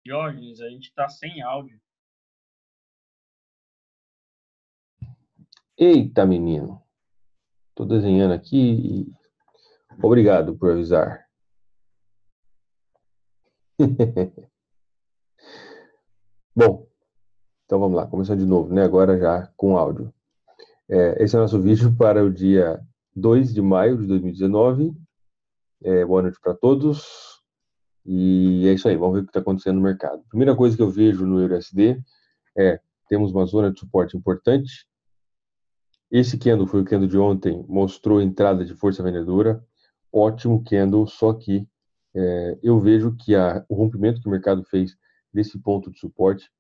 Diógenes, a gente está sem áudio. Eita, menino. Tô desenhando aqui e... Obrigado por avisar. Bom, então vamos lá, começando de novo, né? Agora já com áudio. Esse é o nosso vídeo para o dia 2 de maio de 2019. Boa noite para todos. E é isso aí, vamos ver o que está acontecendo no mercado. Primeira coisa que eu vejo no EURUSD temos uma zona de suporte importante. Esse candle foi o candle de ontem, mostrou entrada de força vendedora. Ótimo candle, só que eu vejo que o rompimento que o mercado fez desse ponto de suporte,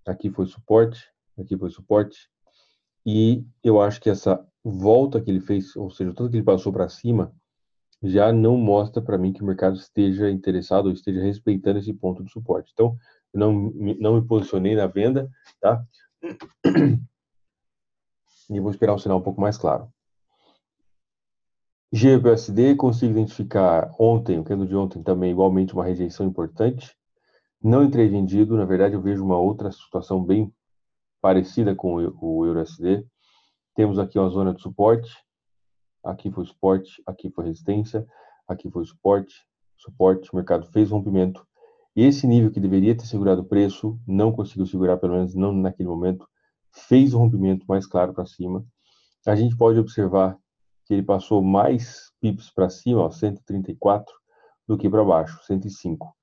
aqui foi suporte, e eu acho que essa volta que ele fez, ou seja, tudo que ele passou para cima, já não mostra para mim que o mercado esteja interessado ou esteja respeitando esse ponto de suporte. Então, eu não me posicionei na venda, tá? E vou esperar um sinal um pouco mais claro. GBUSD, consigo identificar ontem, o candle de ontem também, igualmente uma rejeição importante. Não entrei vendido, na verdade eu vejo uma outra situação bem parecida com o EURUSD. Temos aqui uma zona de suporte, aqui foi suporte, aqui foi resistência, aqui foi suporte, o mercado fez rompimento. E esse nível que deveria ter segurado o preço, não conseguiu segurar, pelo menos não naquele momento, fez o rompimento mais claro para cima. A gente pode observar que ele passou mais pips para cima, ó, 134, do que para baixo, 105.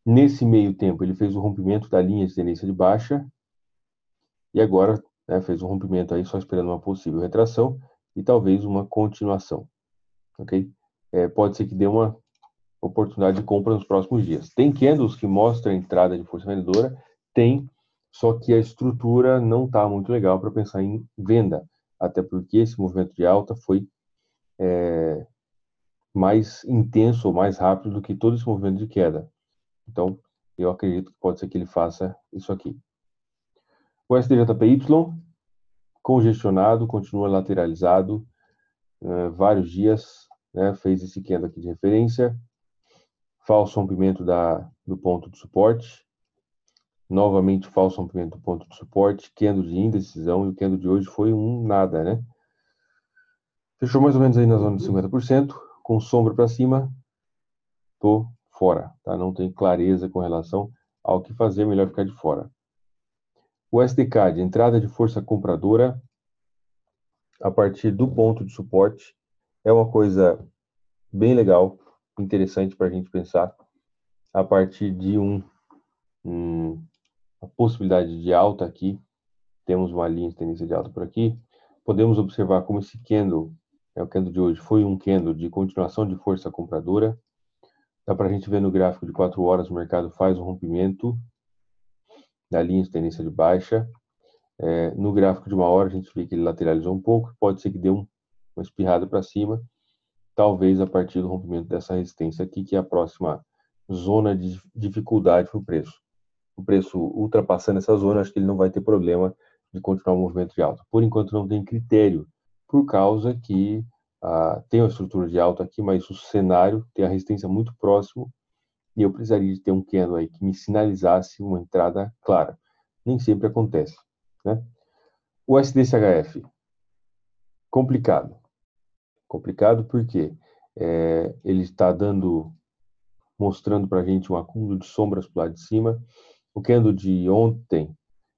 Nesse meio tempo, ele fez o rompimento da linha de tendência de baixa e agora fez um rompimento aí só esperando uma possível retração e talvez uma continuação, ok? Pode ser que dê uma oportunidade de compra nos próximos dias. Tem candles que mostram a entrada de força vendedora, tem, só que a estrutura não está muito legal para pensar em venda, até porque esse movimento de alta foi mais intenso ou mais rápido do que todo esse movimento de queda. Então, eu acredito que pode ser que ele faça isso aqui. O SDJPY, congestionado, continua lateralizado, vários dias, fez esse candle aqui de referência, falso rompimento do ponto de suporte, novamente falso rompimento do ponto de suporte, candle de indecisão, e o candle de hoje foi um nada, né? Fechou mais ou menos aí na zona de 50%, com sombra para cima, tô fora, tá? Não tem clareza com relação ao que fazer, melhor ficar de fora. O SDK de entrada de força compradora a partir do ponto de suporte é uma coisa bem legal, interessante para a gente pensar a partir de a possibilidade de alta aqui. Temos uma linha de tendência de alta por aqui. Podemos observar como esse candle, o candle de hoje, foi um candle de continuação de força compradora. Dá para a gente ver no gráfico de 4 horas, o mercado faz um rompimento da linha de tendência de baixa. No gráfico de 1 hora, a gente vê que ele lateralizou um pouco, pode ser que dê uma espirrada para cima, talvez a partir do rompimento dessa resistência aqui, que é a próxima zona de dificuldade para o preço. O preço ultrapassando essa zona, acho que ele não vai ter problema de continuar o movimento de alta. Por enquanto não tem critério, por causa que tem uma estrutura de alta aqui, mas o cenário tem a resistência muito próximo e eu precisaria de ter um candle aí que me sinalizasse uma entrada clara. Nem sempre acontece, né? O SDCHF, complicado. Complicado porque ele está mostrando para a gente um acúmulo de sombras para o lado de cima. O candle de ontem,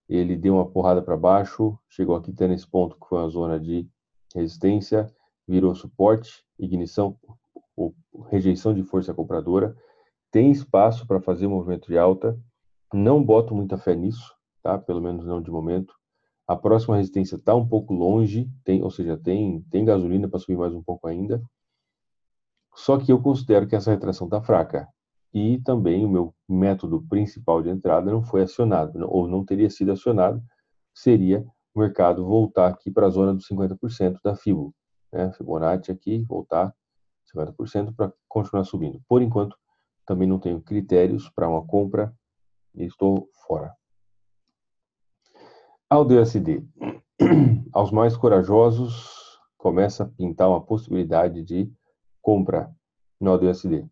ele deu uma porrada para baixo, chegou aqui até nesse ponto que foi uma zona de resistência, virou suporte, ignição, ou rejeição de força compradora. Tem espaço para fazer movimento de alta, não boto muita fé nisso, tá? Pelo menos não de momento. A próxima resistência está um pouco longe, ou seja, tem gasolina para subir mais um pouco ainda. Só que eu considero que essa retração está fraca. E também o meu método principal de entrada não foi acionado, ou não teria sido acionado, seria o mercado voltar aqui para a zona dos 50% da FIBO. Fibonacci aqui, voltar 50% para continuar subindo. Por enquanto, também não tenho critérios para uma compra e estou fora. AUDUSD. Aos mais corajosos, começa a pintar uma possibilidade de compra no AUDUSD,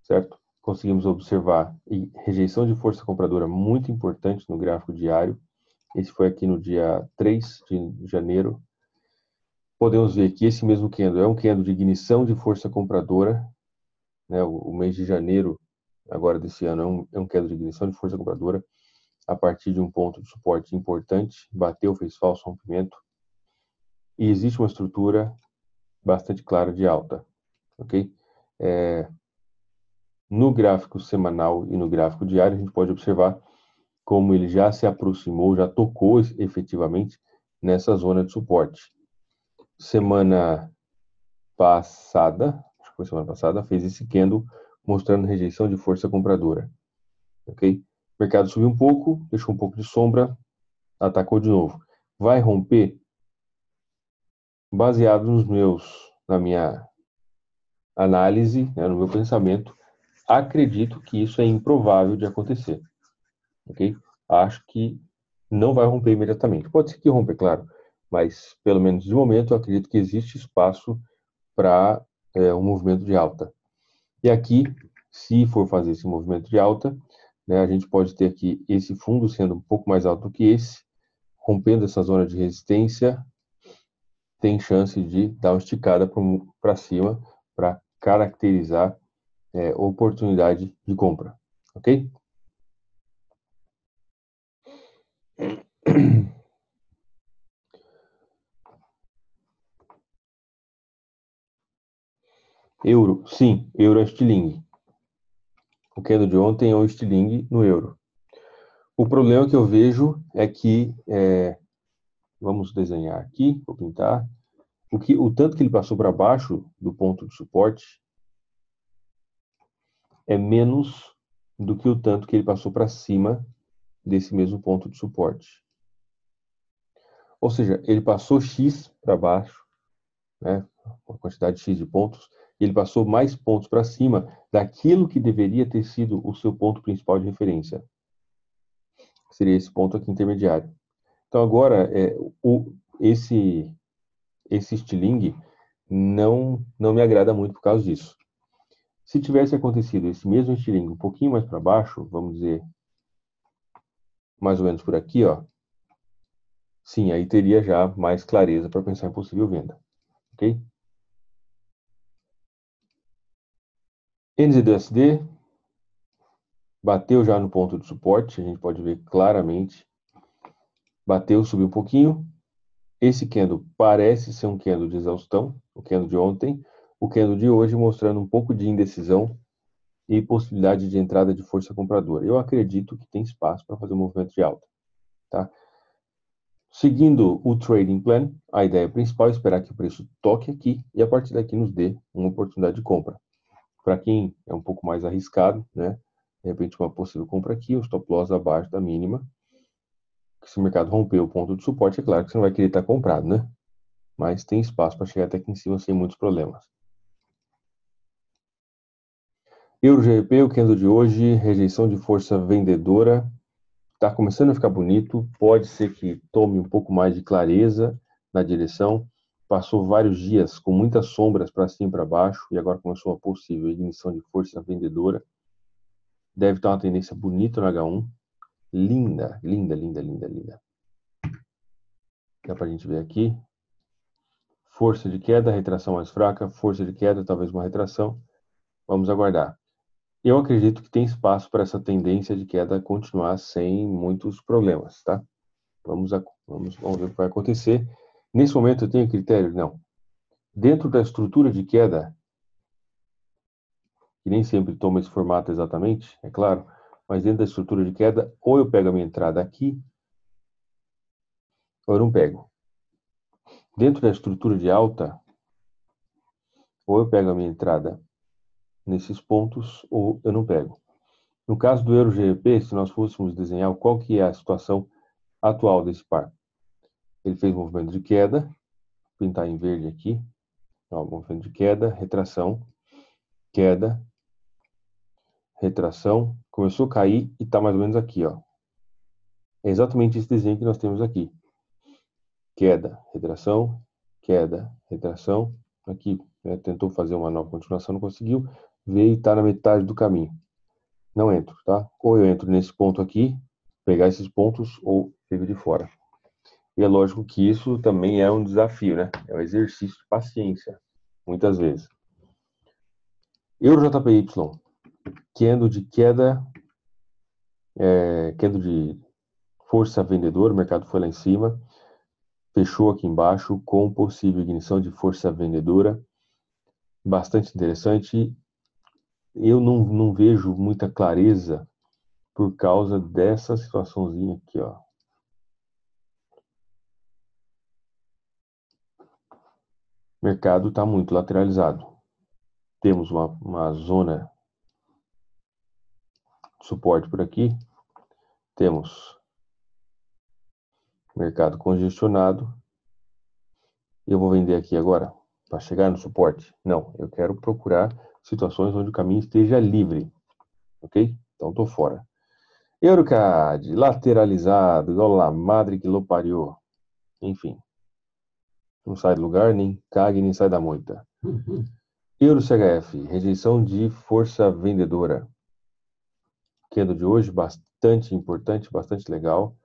certo? Conseguimos observar rejeição de força compradora muito importante no gráfico diário. Esse foi aqui no dia 3 de janeiro. Podemos ver que esse mesmo candle é um candle de ignição de força compradora, né? O mês de janeiro, agora desse ano, é um candle de ignição de força compradora a partir de um ponto de suporte importante, bateu, fez falso rompimento, e existe uma estrutura bastante clara de alta, ok? No gráfico semanal e no gráfico diário, a gente pode observar como ele já se aproximou, já tocou efetivamente nessa zona de suporte. Semana passada, acho que foi semana passada, fez esse candle mostrando rejeição de força compradora, ok? O mercado subiu um pouco, deixou um pouco de sombra, atacou de novo. Vai romper? Baseado na minha análise, né, no meu pensamento, acredito que isso é improvável de acontecer, ok? Acho que não vai romper imediatamente. Pode ser que rompa, é claro, mas pelo menos de momento eu acredito que existe espaço para um movimento de alta. E aqui, se for fazer esse movimento de alta, né, a gente pode ter aqui esse fundo sendo um pouco mais alto do que esse, rompendo essa zona de resistência, tem chance de dar uma esticada para cima para caracterizar oportunidade de compra, ok? Euro, sim, euro é estilingue. O candle de ontem é um estilingue no euro. O problema que eu vejo é que, vamos desenhar aqui, vou pintar, o tanto que ele passou para baixo do ponto de suporte é menos do que o tanto que ele passou para cima desse mesmo ponto de suporte. Ou seja, ele passou X para baixo, né, uma quantidade X de pontos, e ele passou mais pontos para cima daquilo que deveria ter sido o seu ponto principal de referência. Seria esse ponto aqui intermediário. Então agora, esse estilingue não me agrada muito por causa disso. Se tivesse acontecido esse mesmo estilingue um pouquinho mais para baixo, vamos dizer, mais ou menos por aqui, ó, sim, aí teria já mais clareza para pensar em possível venda, ok? NZUSD bateu já no ponto de suporte, a gente pode ver claramente. Bateu, subiu um pouquinho. Esse candle parece ser um candle de exaustão, o candle de ontem. O candle de hoje mostrando um pouco de indecisão e possibilidade de entrada de força compradora. Eu acredito que tem espaço para fazer um movimento de alta, tá? Seguindo o trading plan, a ideia principal é esperar que o preço toque aqui e a partir daqui nos dê uma oportunidade de compra. Para quem é um pouco mais arriscado, né? De repente uma possível compra aqui, o stop loss abaixo da mínima. Se o mercado romper o ponto de suporte, é claro que você não vai querer estar comprado, né? Mas tem espaço para chegar até aqui em cima sem muitos problemas. Euro GBP, o candle de hoje, rejeição de força vendedora. Está começando a ficar bonito. Pode ser que tome um pouco mais de clareza na direção. Passou vários dias com muitas sombras para cima e para baixo e agora começou uma possível ignição de força vendedora. Deve estar uma tendência bonita no H1. Linda, linda, linda, linda, linda. Dá para a gente ver aqui. Força de queda, retração mais fraca, força de queda, talvez uma retração. Vamos aguardar. Eu acredito que tem espaço para essa tendência de queda continuar sem muitos problemas, tá? Vamos ver o que vai acontecer. Nesse momento eu tenho critério? Não. Dentro da estrutura de queda, que nem sempre toma esse formato exatamente, é claro, mas dentro da estrutura de queda, ou eu pego a minha entrada aqui, ou eu não pego. Dentro da estrutura de alta, ou eu pego a minha entrada nesses pontos, ou eu não pego. No caso do Euro GBP, se nós fôssemos desenhar qual que é a situação atual desse par. Ele fez um movimento de queda, vou pintar em verde aqui, ó, movimento de queda, retração, queda, retração, começou a cair e está mais ou menos aqui, ó. É exatamente esse desenho que nós temos aqui. Queda, retração, aqui, né, tentou fazer uma nova continuação, não conseguiu, veio e está na metade do caminho. Não entro, tá? Ou eu entro nesse ponto aqui, pegar esses pontos, ou fico de fora. E é lógico que isso também é um desafio, né? É um exercício de paciência, muitas vezes. Euro JPY, candle de queda, candle de força vendedora, o mercado foi lá em cima, fechou aqui embaixo com possível ignição de força vendedora, bastante interessante. Eu não vejo muita clareza por causa dessa situaçãozinha aqui, ó. O mercado está muito lateralizado. Temos uma zona de suporte por aqui. Temos mercado congestionado. Eu vou vender aqui agora para chegar no suporte? Não, eu quero procurar situações onde o caminho esteja livre. Ok? Então estou fora. Eurocad, lateralizado, igual lá, madre que lo pariu. Enfim. Não sai do lugar, nem cague, nem sai da moita. Euro CHF, rejeição de força vendedora. Candle de hoje, bastante importante, bastante legal.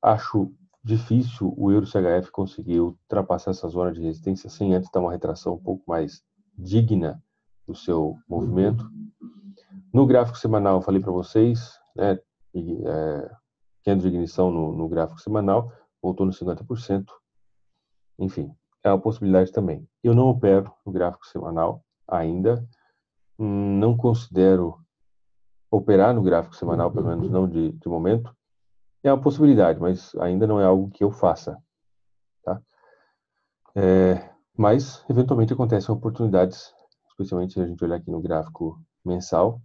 Acho difícil o Euro CHF conseguir ultrapassar essa zona de resistência sem antes dar uma retração um pouco mais digna do seu movimento. No gráfico semanal, eu falei para vocês, né, candle de ignição no gráfico semanal, voltou no 50%. Enfim, é uma possibilidade também. Eu não opero no gráfico semanal ainda, não considero operar no gráfico semanal, pelo menos não de momento. É uma possibilidade, mas ainda não é algo que eu faça. Tá? Mas, eventualmente, acontecem oportunidades, especialmente se a gente olhar aqui no gráfico mensal,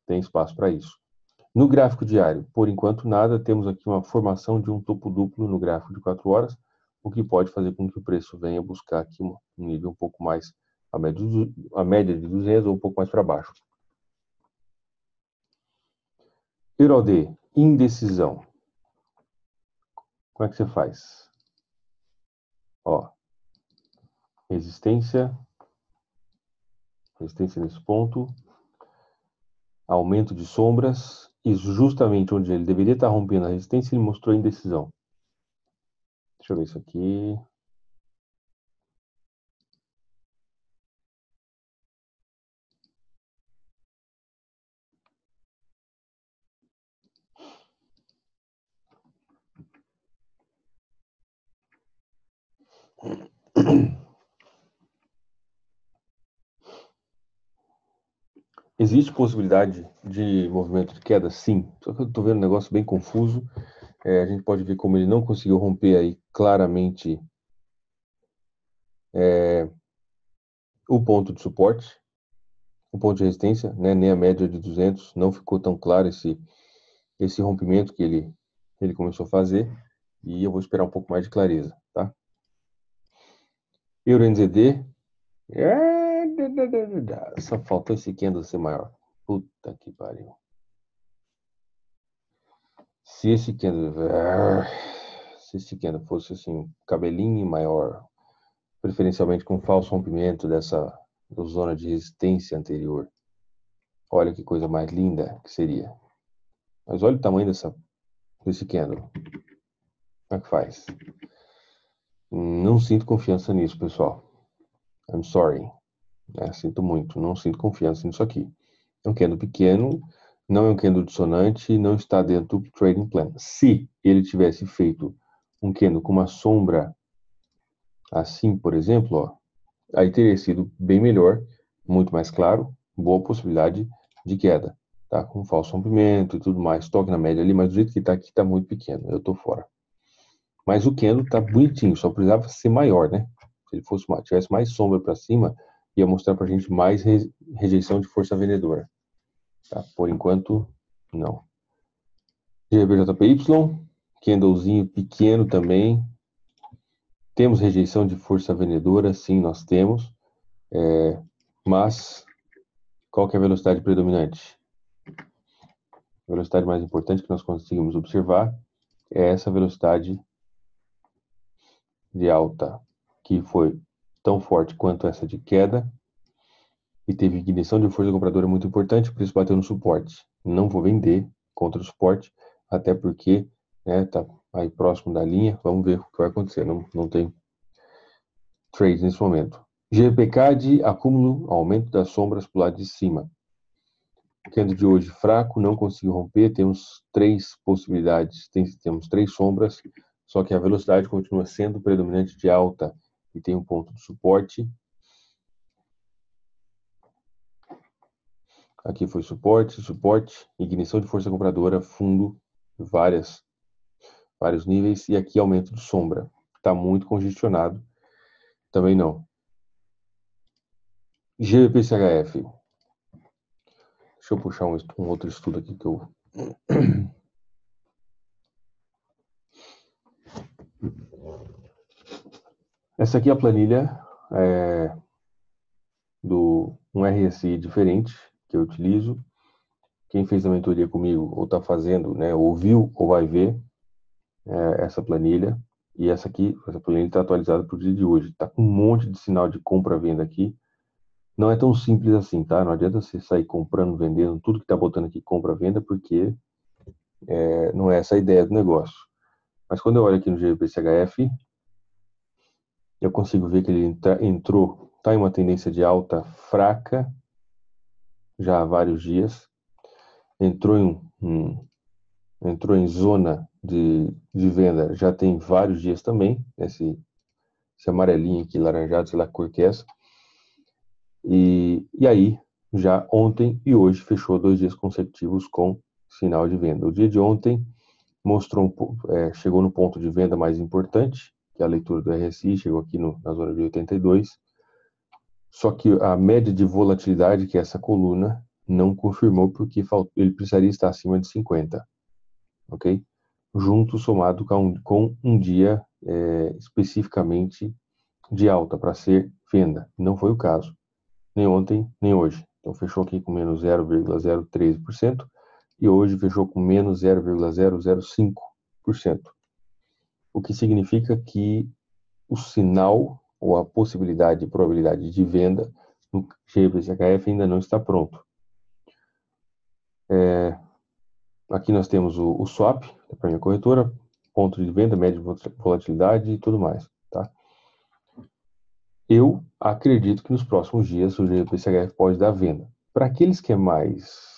tem espaço para isso. No gráfico diário, por enquanto, nada. Temos aqui uma formação de um topo duplo no gráfico de 4 horas, o que pode fazer com que o preço venha buscar aqui um nível um pouco mais, a média de 200 ou um pouco mais para baixo. EUROD, indecisão. Como é que você faz? Ó, resistência nesse ponto, aumento de sombras, e justamente onde ele deveria estar rompendo a resistência, ele mostrou indecisão. Deixa eu ver isso aqui. Existe possibilidade de movimento de queda? Sim. Só que eu estou vendo um negócio bem confuso. A gente pode ver como ele não conseguiu romper aí claramente o ponto de suporte, o ponto de resistência, né? Nem a média de 200. Não ficou tão claro esse rompimento que ele começou a fazer. E eu vou esperar um pouco mais de clareza, tá? EURNZD. Só faltou esse candle ser maior. Puta que pariu. Se esse candle fosse assim, um cabelinho maior, preferencialmente com falso rompimento da zona de resistência anterior. Olha que coisa mais linda que seria. Mas olha o tamanho desse candle. Como é que faz? Não sinto confiança nisso, pessoal. I'm sorry. Sinto muito, não sinto confiança nisso aqui. É um candle pequeno, não é um candle dissonante, não está dentro do trading plan. Se ele tivesse feito um candle com uma sombra assim, por exemplo, ó, aí teria sido bem melhor, muito mais claro, boa possibilidade de queda, tá? Com falso rompimento e tudo mais, toque na média ali, mas do jeito que está aqui está muito pequeno, eu tô fora. Mas o candle tá bonitinho, só precisava ser maior, né? Se ele tivesse mais sombra para cima, ia mostrar pra gente mais rejeição de força vendedora. Tá? Por enquanto, não. GBJPY, candlezinho pequeno também. Temos rejeição de força vendedora, sim, nós temos. Mas, qual que é a velocidade predominante? velocidade mais importante que nós conseguimos observar é essa velocidade de alta, que foi tão forte quanto essa de queda, e teve ignição de força compradora muito importante, por isso bateu no suporte. Não vou vender contra o suporte, até porque tá aí próximo da linha. Vamos ver o que vai acontecer. Não tem trade nesse momento. GPK de acúmulo, aumento das sombras para o lado de cima. Candle de hoje fraco, não conseguiu romper. Temos 3 possibilidades, temos 3 sombras, só que a velocidade continua sendo predominante de alta e tem um ponto de suporte. Aqui foi suporte, ignição de força compradora, fundo, vários níveis, e aqui aumento de sombra. Está muito congestionado. Também não. GBP-CHF. Deixa eu puxar um outro estudo aqui que eu... Essa aqui é a planilha do um RSI diferente que eu utilizo. Quem fez a mentoria comigo ou está fazendo, ou viu ou vai ver essa planilha. E essa planilha está atualizada para o dia de hoje. Está com um monte de sinal de compra-venda aqui. Não é tão simples assim, tá? Não adianta você sair comprando, vendendo, tudo que está botando aqui compra-venda, porque não é essa a ideia do negócio. Mas quando eu olho aqui no GBP-CHF, eu consigo ver que ele está em uma tendência de alta fraca já há vários dias. Entrou em zona de venda já tem vários dias também. Esse amarelinho aqui, laranjado, sei lá que cor que é essa. E aí, já ontem e hoje, fechou 2 dias consecutivos com sinal de venda. O dia de ontem chegou no ponto de venda mais importante, que é a leitura do RSI, chegou aqui na zona de 82. Só que a média de volatilidade, que é essa coluna, não confirmou, porque ele precisaria estar acima de 50. Ok? Junto, somado com um dia especificamente de alta para ser venda. Não foi o caso. Nem ontem, nem hoje. Então, fechou aqui com menos 0,013% e hoje fechou com menos 0,005%. O que significa que o sinal ou a possibilidade, probabilidade de venda no GBP-CHF ainda não está pronto. Aqui nós temos o swap, para minha corretora, ponto de venda, média de volatilidade e tudo mais. Tá? Eu acredito que nos próximos dias o GBP-CHF pode dar venda. Para aqueles que é mais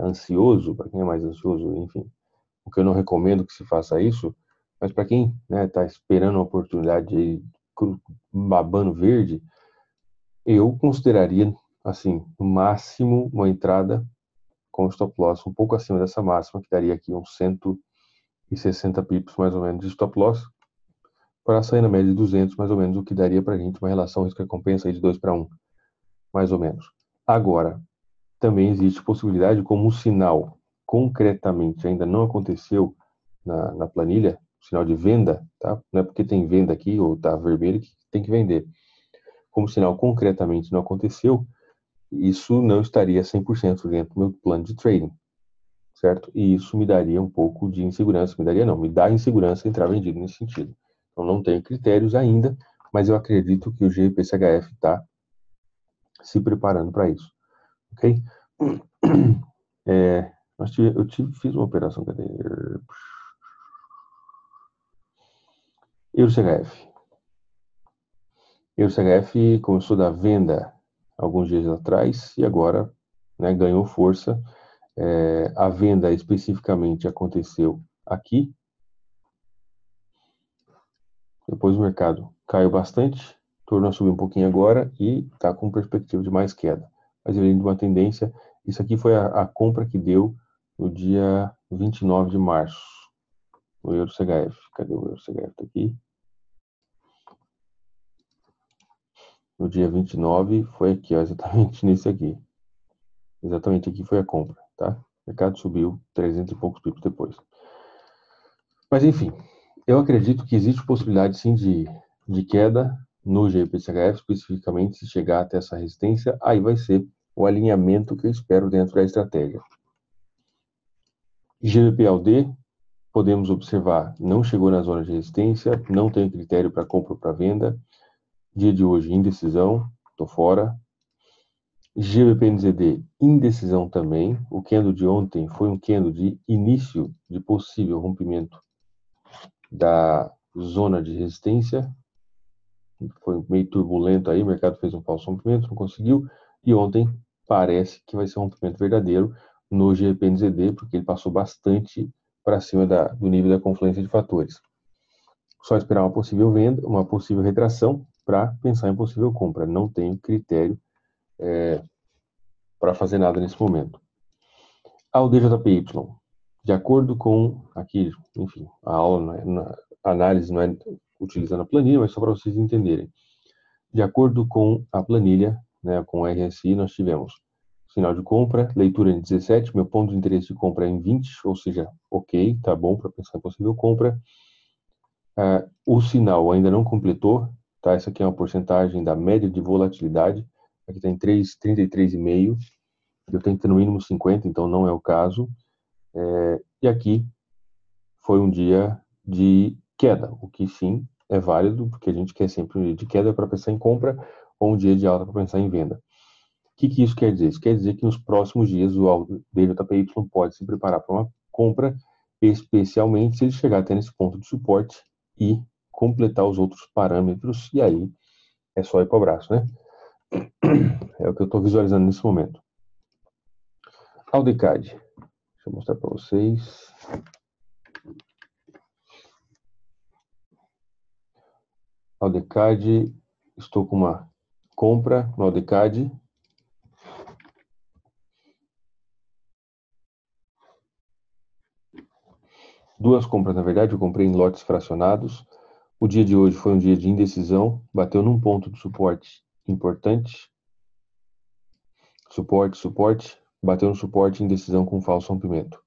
ansioso, enfim, o que eu não recomendo que se faça isso, mas para quem está esperando uma oportunidade de babando verde, eu consideraria, assim, no máximo uma entrada com stop loss um pouco acima dessa máxima, que daria aqui uns 160 pips mais ou menos de stop loss, para sair na média de 200 mais ou menos, o que daria para a gente uma relação risco-recompensa de 2 para 1, mais ou menos. Agora, também existe possibilidade, como o sinal concretamente ainda não aconteceu na planilha, sinal de venda, tá? Não é porque tem venda aqui ou está vermelho que tem que vender. Como o sinal concretamente não aconteceu, isso não estaria 100% dentro do meu plano de trading, certo? E isso me daria um pouco de insegurança, me dá insegurança entrar vendido nesse sentido. Então não tenho critérios ainda, mas eu acredito que o GBP-CHF está se preparando para isso, ok? Fiz uma operação, cadê? Euro-CHF. Euro-CHF começou da venda alguns dias atrás e agora ganhou força. A venda especificamente aconteceu aqui. Depois o mercado caiu bastante, tornou a subir um pouquinho agora e está com perspectiva de mais queda. Mas ele de uma tendência, isso aqui foi a compra que deu no dia 29 de março, no Euro-CHF. Cadê o Euro-CHF? Tá aqui. No dia 29 foi aqui, ó, exatamente nesse aqui. Exatamente aqui foi a compra, tá? O mercado subiu 300 e poucos pips depois. Mas enfim, eu acredito que existe possibilidade sim de queda no GBP-CHF, especificamente se chegar até essa resistência, aí vai ser o alinhamento que eu espero dentro da estratégia. GBP-AUD, podemos observar, não chegou na zona de resistência, não tem critério para compra ou para venda. Dia de hoje, indecisão, estou fora. GBP-NZD, indecisão também. O candle de ontem foi um candle de início de possível rompimento da zona de resistência. Foi meio turbulento aí, o mercado fez um falso rompimento, não conseguiu. E ontem parece que vai ser um rompimento verdadeiro no GBP-NZD, porque ele passou bastante para cima do nível da confluência de fatores. Só esperar uma possível venda, uma possível retração para pensar em possível compra. Não tenho critério para fazer nada nesse momento. Ao DJPY, de acordo com aqui, enfim, a aula, a análise não é utilizando a planilha, mas só para vocês entenderem. De acordo com a planilha, né, com o RSI, nós tivemos sinal de compra, leitura em 17, meu ponto de interesse de compra é em 20, ou seja, ok, tá bom para pensar em possível compra. O sinal ainda não completou, tá? Essa aqui é uma porcentagem da média de volatilidade, aqui está em 33,5, eu tenho que ter no mínimo 50, então não é o caso. E aqui foi um dia de queda, o que sim é válido, porque a gente quer sempre um dia de queda para pensar em compra ou um dia de alta para pensar em venda. O que isso quer dizer? Isso quer dizer que nos próximos dias o DJPY pode se preparar para uma compra, especialmente se ele chegar até nesse ponto de suporte e completar os outros parâmetros, e aí é só ir para o abraço, né? É o que eu estou visualizando nesse momento. Aldecad, deixa eu mostrar para vocês. Aldecad, estou com uma compra no Aldecad. Duas compras, na verdade, eu comprei em lotes fracionados. O dia de hoje foi um dia de indecisão, bateu num ponto de suporte importante. Suporte, bateu no suporte, indecisão com falso rompimento.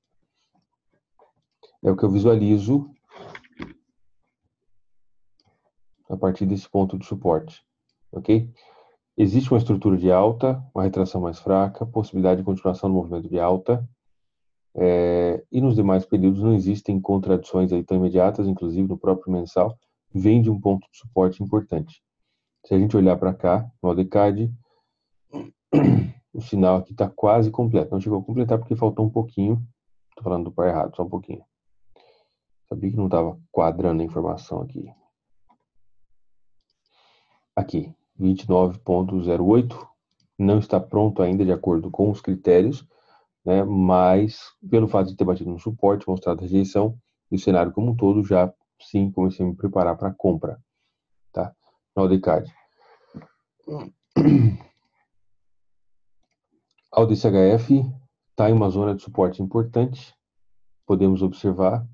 É o que eu visualizo a partir desse ponto de suporte, ok? Existe uma estrutura de alta, uma retração mais fraca, possibilidade de continuação do movimento de alta, e nos demais períodos não existem contradições aí tão imediatas, inclusive no próprio mensal, vem de um ponto de suporte importante. Se a gente olhar para cá, no ADCAD, o sinal aqui está quase completo. Não chegou a completar porque faltou um pouquinho. Estou falando do par errado, só um pouquinho. Sabia que não estava quadrando a informação aqui. Aqui, 29,08. Não está pronto ainda de acordo com os critérios, né? Mas pelo fato de ter batido no suporte, mostrado rejeição, e o cenário como um todo, já sim comecei a me preparar para a compra. Tá? No ADCAD. Ao DCHF está em uma zona de suporte importante. Podemos observar,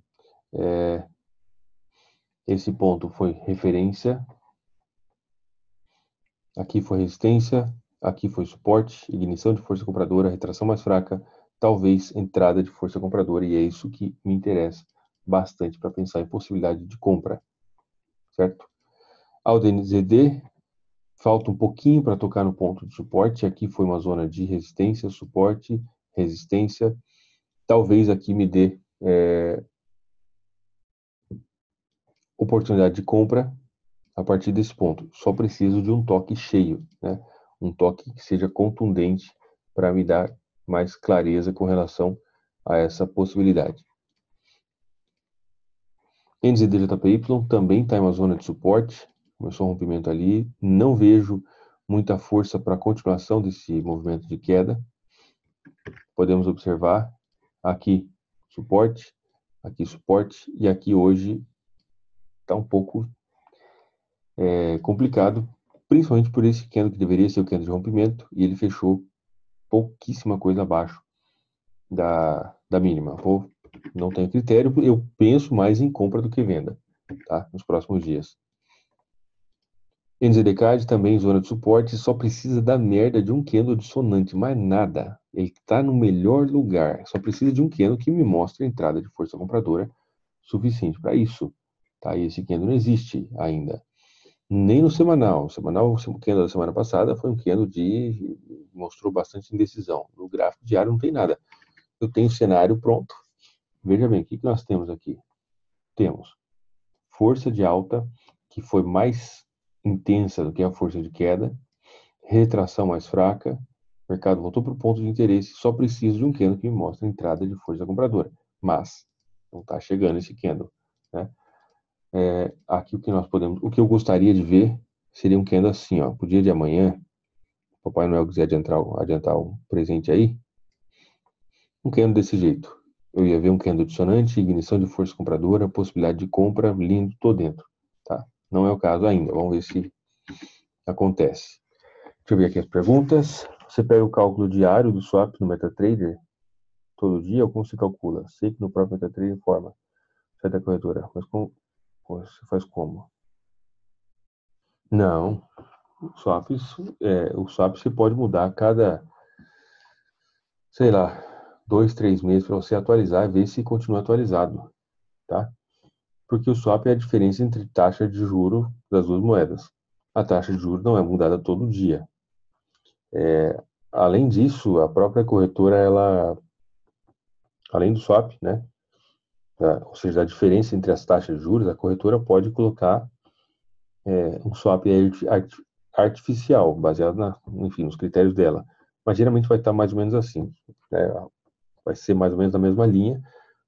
esse ponto foi referência, aqui foi resistência, aqui foi suporte, ignição de força compradora, retração mais fraca, talvez entrada de força compradora, e é isso que me interessa bastante para pensar em possibilidade de compra, certo? Ao DNZD, falta um pouquinho para tocar no ponto de suporte, aqui foi uma zona de resistência, suporte, resistência, talvez aqui me dê oportunidade de compra a partir desse ponto. Só preciso de um toque cheio, né? Um toque que seja contundente para me dar mais clareza com relação a essa possibilidade. NZDJPY também está em uma zona de suporte, começou um rompimento ali, não vejo muita força para a continuação desse movimento de queda. Podemos observar aqui suporte, e aqui hoje está um pouco complicado, principalmente por esse candle que deveria ser o candle de rompimento, e ele fechou pouquíssima coisa abaixo da mínima. Não tenho critério, eu penso mais em compra do que venda, tá? Nos próximos dias. NZDCAD também em zona de suporte, só precisa da merda de um candle dissonante, mais nada. Ele está no melhor lugar, só precisa de um candle que me mostre a entrada de força compradora suficiente para isso, tá? E esse candle não existe ainda. Nem no semanal. O candle da semana passada foi um candle mostrou bastante indecisão. No gráfico diário não tem nada. Eu tenho o cenário pronto, Veja bem, o que nós temos aqui? Temos força de alta, que foi mais intensa do que a força de queda, retração mais fraca, o mercado voltou para o ponto de interesse, só preciso de um candle que me mostre a entrada de força compradora, mas não está chegando esse candle, né? Aqui o que eu gostaria de ver seria um candle assim, ó, pro dia de amanhã, o Papai Noel quiser adiantar um presente aí, um candle desse jeito. Eu ia ver um candle dissonante, ignição de força compradora, possibilidade de compra, lindo, tô dentro, tá? Não é o caso ainda, vamos ver se acontece. Deixa eu ver aqui as perguntas. Você pega o cálculo diário do swap no MetaTrader todo dia ou como se calcula? Sei que no próprio MetaTrader informa. Sai da corretora, mas você faz como? Não, o swap você pode mudar a cada, sei lá, 2, 3 meses para você atualizar e ver se continua atualizado, tá? Porque o swap é a diferença entre taxa de juro das duas moedas. A taxa de juros não é mudada todo dia. Além disso, a própria corretora, além do swap, né? Ou seja, a diferença entre as taxas de juros, a corretora pode colocar um swap artificial, baseado enfim, nos critérios dela. Mas geralmente vai estar mais ou menos assim, né? Vai ser mais ou menos na mesma linha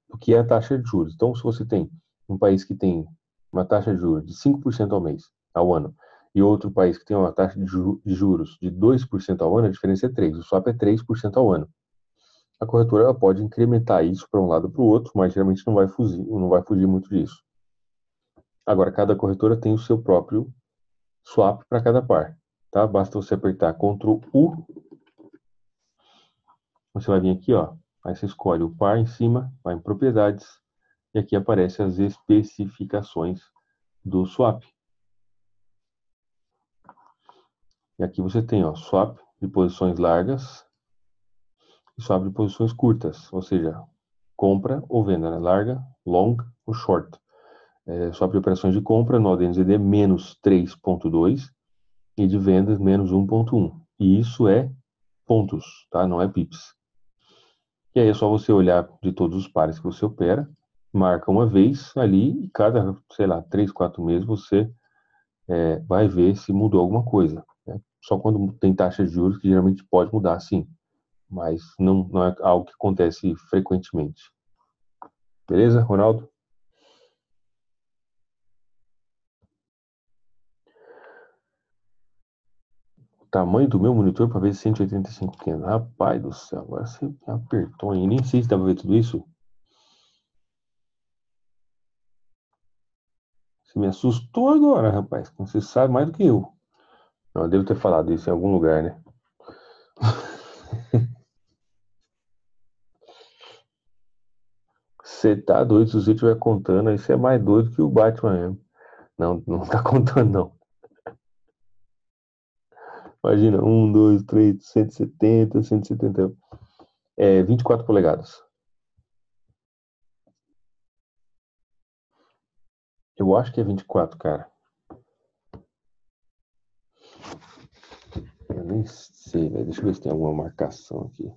do que é a taxa de juros. Então, se você tem um país que tem uma taxa de juros de 5% ao ano, e outro país que tem uma taxa de juros de 2% ao ano, a diferença é 3%. O swap é 3% ao ano. A corretora ela pode incrementar isso para um lado ou para o outro, mas geralmente não vai fugir muito disso. Agora, cada corretora tem o seu próprio swap para cada par, tá? Basta você apertar Ctrl U, você vai vir aqui, ó, aí você escolhe o par em cima, vai em propriedades, e aqui aparecem as especificações do swap. E aqui você tem, ó, swap de posições largas e swap de posições curtas, ou seja, compra ou venda, né? Larga, long ou short. Swap de operações de compra no DNZD menos 3,2 e de vendas menos 1,1. E isso é pontos, tá? Não é pips. E aí é só você olhar de todos os pares que você opera, marca uma vez ali e cada, sei lá, 3, 4 meses você vai ver se mudou alguma coisa, né? Só quando tem taxa de juros que geralmente pode mudar, sim. Mas não é algo que acontece frequentemente. Beleza, Ronaldo? Tamanho do meu monitor para ver 185 candles. Rapaz do céu, agora você apertou aí. Nem sei se dá para ver tudo isso. Você me assustou agora, rapaz. Você sabe mais do que eu. Não, eu devo ter falado isso em algum lugar, né? Você tá doido, se você estiver contando, aí você é mais doido que o Batman mesmo. Não, não tá contando, não. Imagina, 1, 2, 3, 170, 170. 24 polegadas. Eu acho que é 24, cara. Eu nem sei, velho. Deixa eu ver se tem alguma marcação aqui.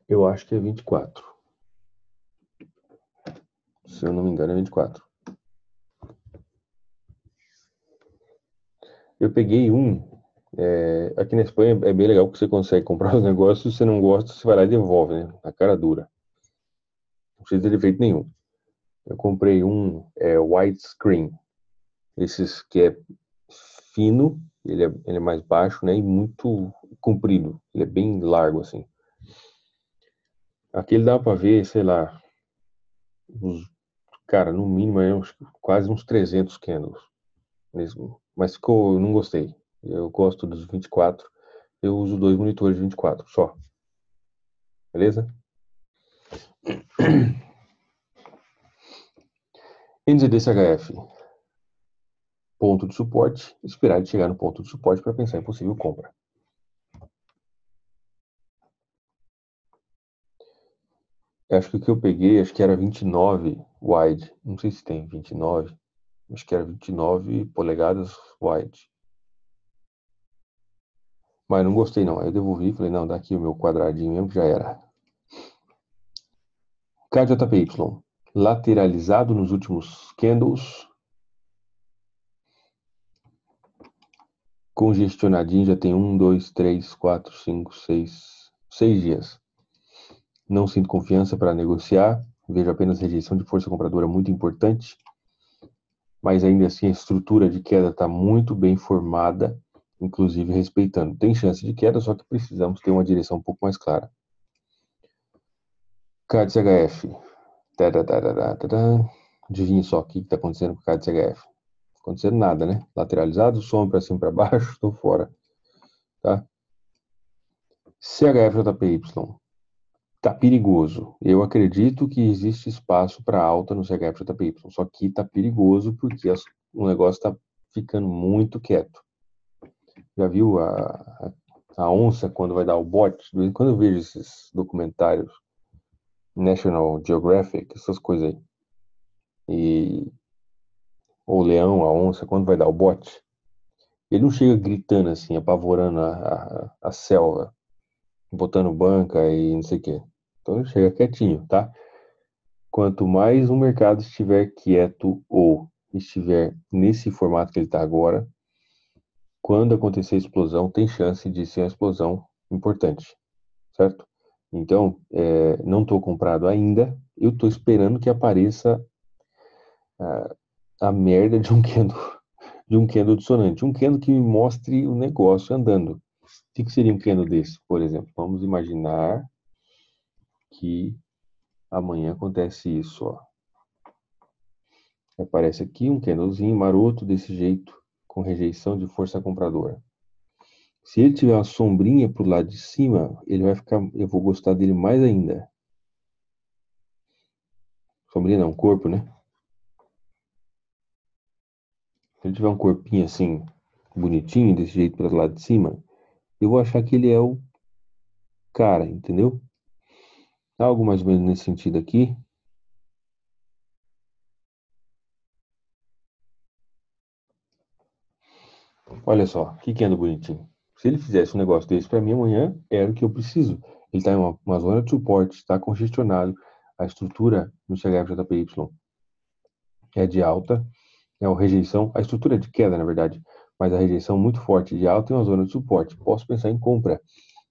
Eu acho que é 24. Se eu não me engano, é 24. Eu peguei um. Aqui na Espanha é bem legal porque você consegue comprar os negócios. Se você não gosta, você vai lá e devolve, né? Na cara dura. Não precisa ter defeito nenhum. Eu comprei um widescreen. Esses que é fino, ele é mais baixo, né? E muito comprido. Ele é bem largo, assim. Aqui ele dá pra ver, sei lá, cara, no mínimo é quase uns 300 candles. Mesmo. Mas eu não gostei. Eu gosto dos 24. Eu uso 2 monitores de 24 só. Beleza? NZDCHF. Ponto de suporte. Esperar ele chegar no ponto de suporte para pensar em possível compra. Eu acho que o que eu peguei, acho que era 29 wide. Não sei se tem 29. Acho que era 29 polegadas wide. Mas não gostei não. Aí eu devolvi, falei, não, daqui o meu quadradinho mesmo que já era. KJPY. Lateralizado nos últimos candles. Congestionadinho, já tem 1, 2, 3, 4, 5, 6 dias. Não sinto confiança para negociar. Vejo apenas rejeição de força compradora muito importante. Mas ainda assim a estrutura de queda está muito bem formada, inclusive respeitando. Tem chance de queda, só que precisamos ter uma direção um pouco mais clara. KDCHF. Adivinhe só o que está acontecendo com o KDCHF. Acontecendo nada, né? Lateralizado, sombra para cima para baixo, estou fora. Tá? CHFJPY. Tá perigoso. Eu acredito que existe espaço para alta no CHFJPY. Só que tá perigoso porque o negócio está ficando muito quieto. Já viu a onça quando vai dar o bote? Quando eu vejo esses documentários National Geographic, essas coisas aí, e o leão, a onça, quando vai dar o bote, ele não chega gritando assim, apavorando a selva, botando banca e não sei o quê. Então ele chega quietinho, tá? Quanto mais o mercado estiver quieto ou estiver nesse formato que ele está agora, quando acontecer a explosão, tem chance de ser uma explosão importante, certo? Então, não estou comprado ainda, eu estou esperando que apareça a merda de um candle dissonante, um candle que me mostre o negócio andando. O que seria um candle desse, por exemplo? Vamos imaginar que amanhã acontece isso, ó. Aparece aqui um candlezinho maroto desse jeito, com rejeição de força compradora. Se ele tiver uma sombrinha pro lado de cima, ele vai ficar, eu vou gostar dele mais ainda. Sombrinha não, corpo, né? Se ele tiver um corpinho assim, bonitinho, desse jeito pro lado de cima, eu vou achar que ele é o cara, entendeu? Algo mais ou menos nesse sentido aqui. Olha só, que anda bonitinho. Se ele fizesse um negócio desse para mim amanhã, era o que eu preciso. Ele está em uma zona de suporte, está congestionado. A estrutura no CHF-JPY é de alta, é uma rejeição, a estrutura é de queda, na verdade, mas a rejeição muito forte de alta em uma zona de suporte. Posso pensar em compra,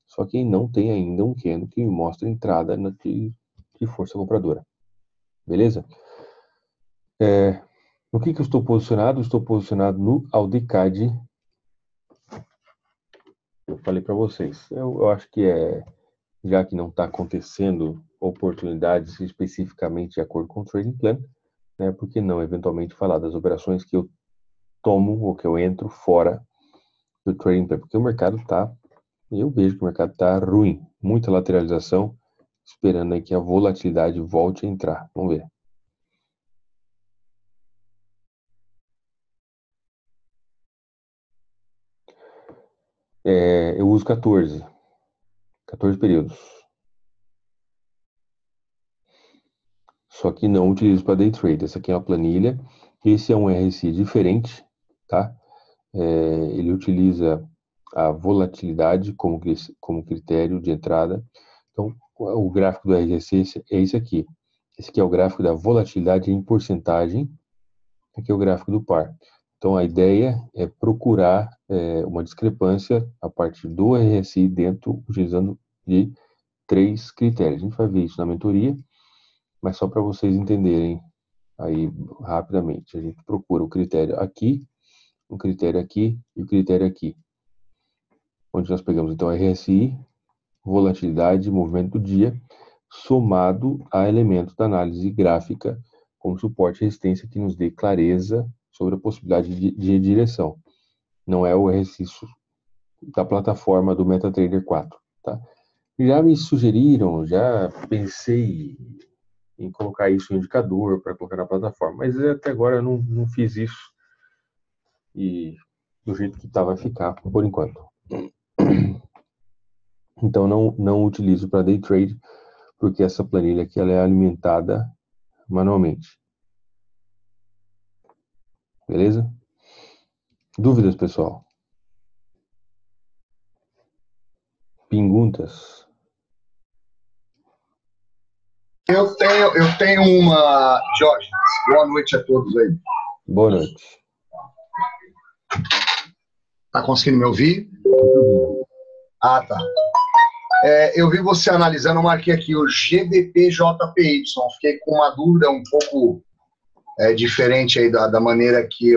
só que não tem ainda um candle que me mostre a entrada de força compradora. Beleza? No que eu estou posicionado? Estou posicionado no Aldecad. Eu falei para vocês. Eu acho que já que não está acontecendo oportunidades especificamente de acordo com o trading plan, né, por que não eventualmente falar das operações que eu tomo ou que eu entro fora do trading plan? Porque o mercado está, eu vejo que o mercado está ruim, muita lateralização, esperando aí que a volatilidade volte a entrar. Vamos ver. Eu uso 14 períodos. Só que não utilizo para day trade. Essa aqui é uma planilha. Esse é um RSI diferente, tá? Ele utiliza a volatilidade como critério de entrada. Então, o gráfico do RSI é esse aqui. Esse aqui é o gráfico da volatilidade em porcentagem. Aqui é o gráfico do par. Então, a ideia é procurar uma discrepância a partir do RSI utilizando de 3 critérios. A gente vai ver isso na mentoria, mas só para vocês entenderem aí rapidamente. A gente procura o critério aqui, o critério aqui e o critério aqui. Onde nós pegamos então RSI, volatilidade, movimento do dia, somado a elementos da análise gráfica, como suporte e resistência, que nos dê clareza sobre a possibilidade de direção. Não é o RSI da plataforma do MetaTrader 4. Tá? Já me sugeriram, já pensei em colocar isso em indicador para colocar na plataforma, mas até agora eu não fiz isso e do jeito que está vai ficar por enquanto. Então não utilizo para day trade, porque essa planilha aqui ela é alimentada manualmente. Beleza? Dúvidas, pessoal? Perguntas? Eu tenho uma. Jorge, boa noite a todos aí. Boa noite. Tá conseguindo me ouvir? Muito bem. Ah, tá. Eu vi você analisando, eu marquei aqui o GBPJPY. Fiquei com uma dúvida um pouco diferente aí da maneira que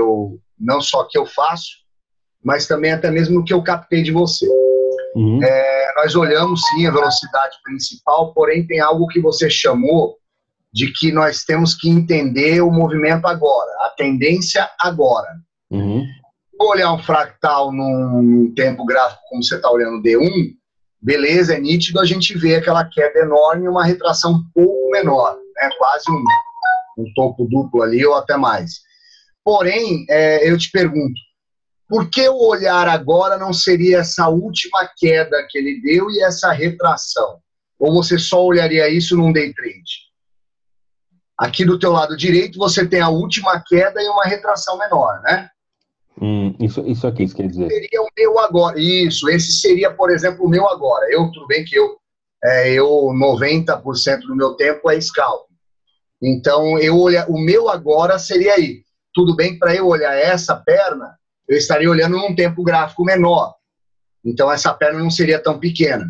não só que eu faço, mas também até mesmo no que eu captei de você. Uhum. Nós olhamos sim a velocidade principal, porém tem algo que você chamou de que nós temos que entender o movimento agora, a tendência agora. Uhum. Olhar um fractal num tempo gráfico como você está olhando o D1, beleza, é nítido, a gente vê aquela queda enorme e uma retração um pouco menor, né? Quase um topo duplo ali ou até mais. Porém, eu te pergunto, por que o olhar agora não seria essa última queda que ele deu e essa retração? Ou você só olharia isso num day trade? Aqui do teu lado direito você tem a última queda e uma retração menor, né? Isso aqui, isso quer dizer? Seria o meu agora. Isso, esse seria, por exemplo, o meu agora. Tudo bem que eu 90% do meu tempo é scalp. Então, o meu agora seria aí. Tudo bem que para eu olhar essa perna, eu estaria olhando num tempo gráfico menor. Então, essa perna não seria tão pequena.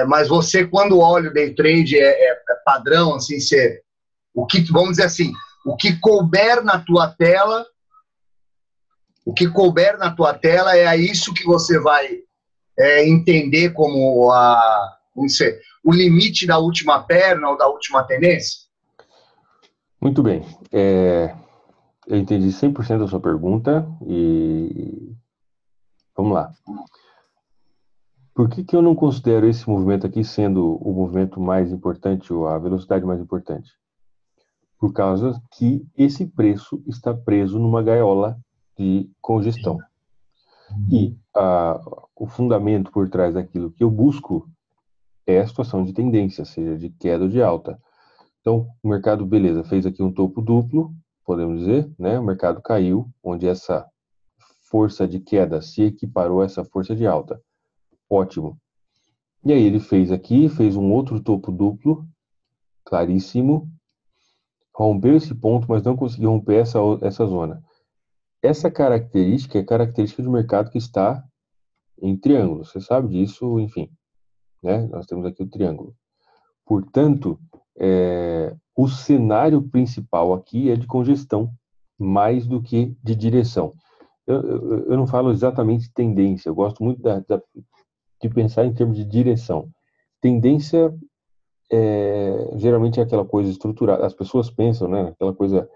Mas você, quando olha o day trade, padrão, assim, vamos dizer assim, o que couber na tua tela é isso que você vai entender como vamos dizer, o limite da última perna ou da última tendência? Muito bem. Eu entendi 100% da sua pergunta e vamos lá. Por que eu não considero esse movimento aqui sendo o movimento mais importante ou a velocidade mais importante? Por causa que esse preço está preso numa gaiola de congestão. E o fundamento por trás daquilo que eu busco é a situação de tendência, seja de queda ou de alta. Então, o mercado, beleza, fez aqui um topo duplo, podemos dizer, né? O mercado caiu, onde essa força de queda se equiparou a essa força de alta. Ótimo. E aí ele fez um outro topo duplo, claríssimo, rompeu esse ponto, mas não conseguiu romper essa zona. Essa característica é característica do mercado que está em triângulo. Você sabe disso, enfim, né? Nós temos aqui o triângulo. Portanto, o cenário principal aqui é de congestão, mais do que de direção. Eu não falo exatamente tendência, eu gosto muito de pensar em termos de direção. Tendência geralmente é aquela coisa estruturada, as pessoas pensam, né, aquela coisa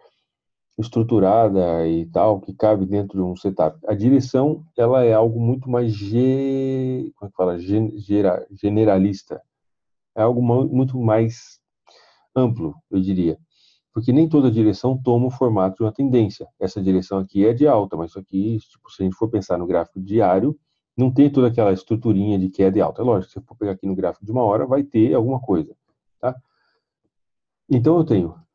estruturada e tal, que cabe dentro de um setup. A direção, ela é algo muito mais como é que fala? Generalista. É algo muito mais amplo, eu diria. Porque nem toda direção toma o formato de uma tendência. Essa direção aqui é de alta, mas isso aqui, tipo, se a gente for pensar no gráfico diário, não tem toda aquela estruturinha de queda e alta. É lógico, se eu for pegar aqui no gráfico de uma hora, vai ter alguma coisa, tá? Então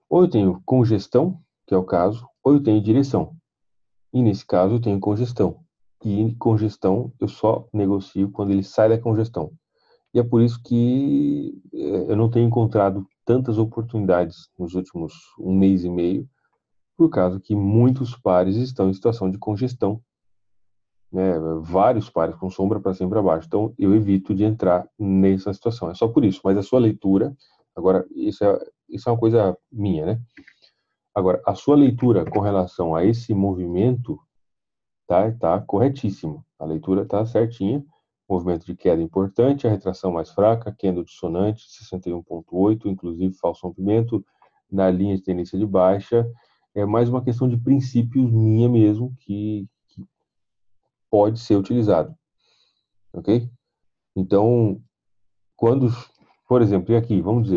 ou eu tenho congestão, que é o caso, ou eu tenho direção. E nesse caso eu tenho congestão. E congestão eu só negocio quando ele sai da congestão. E é por isso que eu não tenho encontrado tantas oportunidades nos últimos um mês e meio, por causa que muitos pares estão em situação de congestão, né? Vários pares com sombra para cima e para baixo. Então eu evito de entrar nessa situação. É só por isso. Mas a sua leitura, agora isso é uma coisa minha, né? Agora a sua leitura com relação a esse movimento tá corretíssimo. A leitura tá certinha. Movimento de queda importante, a retração mais fraca, candle dissonante, 61,8, inclusive falso rompimento na linha de tendência de baixa. É mais uma questão de princípios minha mesmo que pode ser utilizado. Ok? Então, quando, por exemplo, e aqui, vamos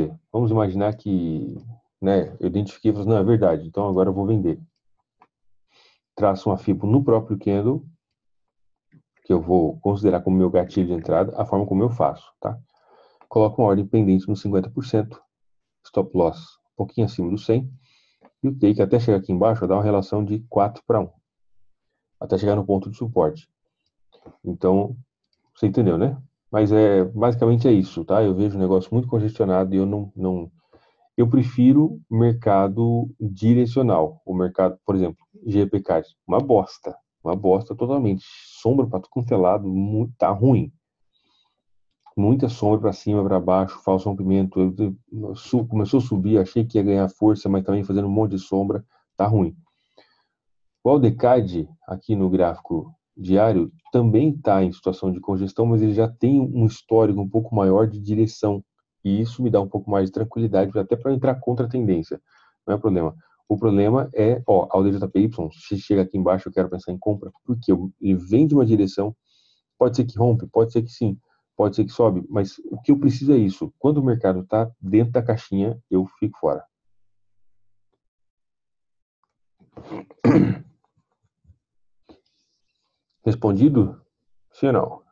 imaginar que, né, eu identifiquei e falei, não, é verdade, então agora eu vou vender. Traço uma FIBO no próprio candle, que eu vou considerar como meu gatilho de entrada, a forma como eu faço, tá? Coloco uma ordem pendente no 50%, stop loss um pouquinho acima do 100, E o take, até chegar aqui embaixo, dá uma relação de 4:1, até chegar no ponto de suporte. Então, você entendeu, né? Mas basicamente é isso, tá? Eu vejo o negócio muito congestionado e eu prefiro mercado direcional. O mercado, por exemplo, GPK, uma bosta totalmente. Sombra para tudo quanto é lado, tá ruim. Muita sombra para cima, para baixo, falso rompimento. Começou a subir, achei que ia ganhar força, mas também fazendo um monte de sombra, tá ruim. O Aldecad, aqui no gráfico diário, também está em situação de congestão, mas ele já tem um histórico um pouco maior de direção. E isso me dá um pouco mais de tranquilidade, até para entrar contra a tendência. Não é problema. O problema é, a DJPY, se chega aqui embaixo, eu quero pensar em compra, porque ele vem de uma direção, pode ser que rompe, pode ser que sim, pode ser que sobe, mas o que eu preciso é isso. Quando o mercado está dentro da caixinha, eu fico fora. Respondido? Sim ou não?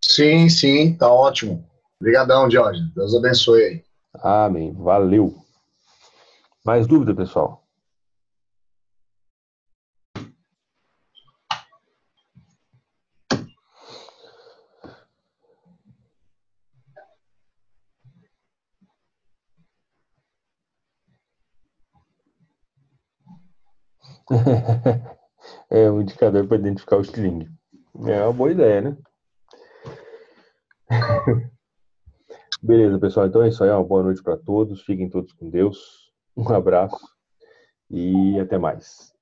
Sim, sim, tá ótimo. Obrigadão, Jorge. Deus abençoe aí. Amém. Valeu. Mais dúvida, pessoal? É um indicador para identificar o string. É uma boa ideia, né? Beleza, pessoal. Então é isso aí. Uma boa noite para todos. Fiquem todos com Deus. Um abraço e até mais.